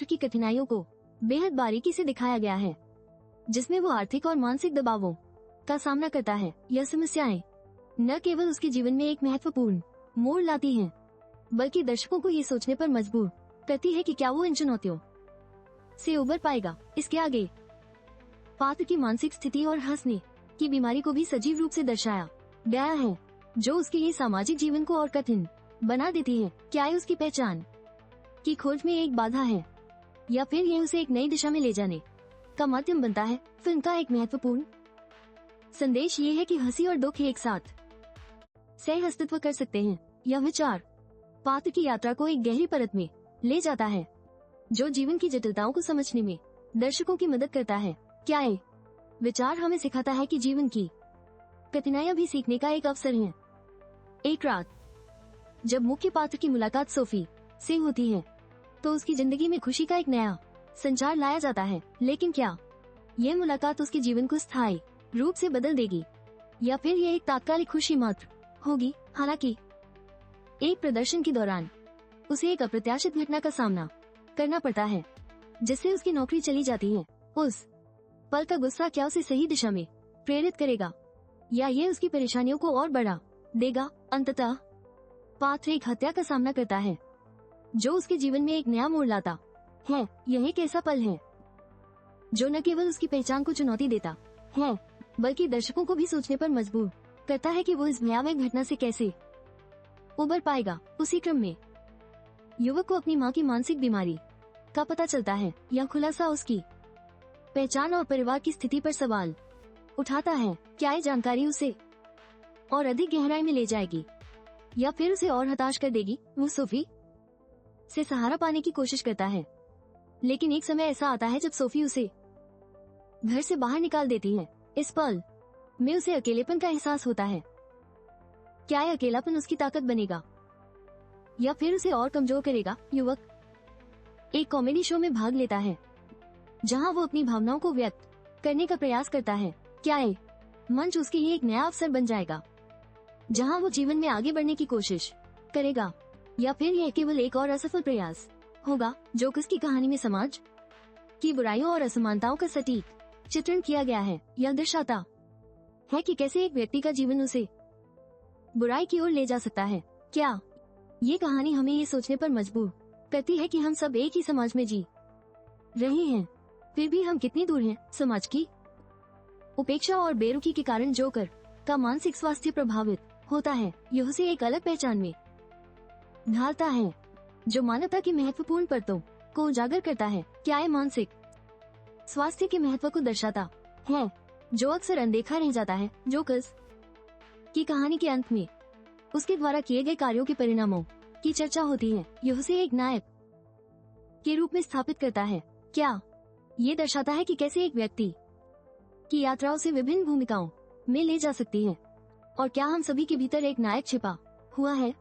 की कठिनाइयों को बेहद बारीकी से दिखाया गया है, जिसमें वो आर्थिक और मानसिक दबावों का सामना करता है। यह समस्याएं न केवल उसके जीवन में एक महत्वपूर्ण मोड़ लाती हैं, बल्कि दर्शकों को ये सोचने पर मजबूर करती है कि क्या वो इन चुनौतियों से उबर पाएगा। इसके आगे पात्र की मानसिक स्थिति और हंसने की बीमारी को भी सजीव रूप से दर्शाया गया है, जो उसके लिए सामाजिक जीवन को और कठिन बना देती है। क्या ये उसकी पहचान की खोज में एक बाधा है, या फिर ये उसे एक नई दिशा में ले जाने का माध्यम बनता है? फिल्म का एक महत्वपूर्ण संदेश ये है कि हंसी और दुख एक साथ सह अस्तित्व कर सकते हैं। यह विचार पात्र की यात्रा को एक गहरी परत में ले जाता है, जो जीवन की जटिलताओं को समझने में दर्शकों की मदद करता है। क्या ये विचार हमें सिखाता है कि जीवन की कठिनाइयां भी सीखने का एक अवसर हैं। एक रात जब मुख्य पात्र की मुलाकात सोफी से होती है, तो उसकी जिंदगी में खुशी का एक नया संचार लाया जाता है। लेकिन क्या यह मुलाकात उसके जीवन को स्थायी रूप से बदल देगी, या फिर यह एक तात्कालिक खुशी मात्र होगी? हालांकि एक प्रदर्शन के दौरान उसे एक अप्रत्याशित घटना का सामना करना पड़ता है, जिससे उसकी नौकरी चली जाती है। उस पल का गुस्सा क्या उसे सही दिशा में प्रेरित करेगा, या ये उसकी परेशानियों को और बढ़ा देगा? अंततः पात्र एक हत्या का सामना करता है, जो उसके जीवन में एक नया मोड़ लाता है। यह एक ऐसा पल है जो न केवल उसकी पहचान को चुनौती देता है, बल्कि दर्शकों को भी सोचने पर मजबूर करता है कि वो इस भयावह घटना से कैसे उबर पाएगा। उसी क्रम में युवक को अपनी मां की मानसिक बीमारी का पता चलता है। यह खुलासा उसकी पहचान और परिवार की स्थिति पर सवाल उठाता है। क्या ये जानकारी उसे और अधिक गहराई में ले जाएगी, या फिर उसे और हताश कर देगी? वो सोफी से सहारा पाने की कोशिश करता है, लेकिन एक समय ऐसा आता है जब सोफी उसे घर से बाहर निकाल देती है। इस पल में उसे अकेलेपन का एहसास होता है। क्या यह अकेलापन उसकी ताकत बनेगा, या फिर उसे और कमजोर करेगा? युवक एक कॉमेडी शो में भाग लेता है, जहां वो अपनी भावनाओं को व्यक्त करने का प्रयास करता है। क्या ये मंच उसके लिए एक नया अवसर बन जाएगा, जहां वो जीवन में आगे बढ़ने की कोशिश करेगा, या फिर यह केवल एक और असफल प्रयास होगा? जोकस की कहानी में समाज की बुराइयों और असमानताओं का सटीक चित्रण किया गया है। यह दर्शाता है कि कैसे एक व्यक्ति का जीवन उसे बुराई की ओर ले जा सकता है। क्या ये कहानी हमें ये सोचने पर मजबूर करती है कि हम सब एक ही समाज में जी रहे हैं, फिर भी हम कितनी दूर हैं? समाज की उपेक्षा और बेरुखी के कारण जोकर का मानसिक स्वास्थ्य प्रभावित होता है। यह उसे एक अलग पहचान में ढालता है, जो मानवता की महत्वपूर्ण परतों को उजागर करता है। क्या ये मानसिक स्वास्थ्य के महत्व को दर्शाता है, जो अक्सर अनदेखा रह जाता है? जोकस की कहानी के अंत में उसके द्वारा किए गए कार्यों के परिणामों की चर्चा होती है। यह उसे एक नायक के रूप में स्थापित करता है। क्या ये दर्शाता है कि कैसे एक व्यक्ति की यात्रा उसे विभिन्न भूमिकाओं में ले जा सकती है, और क्या हम सभी के भीतर एक नायक छिपा हुआ है?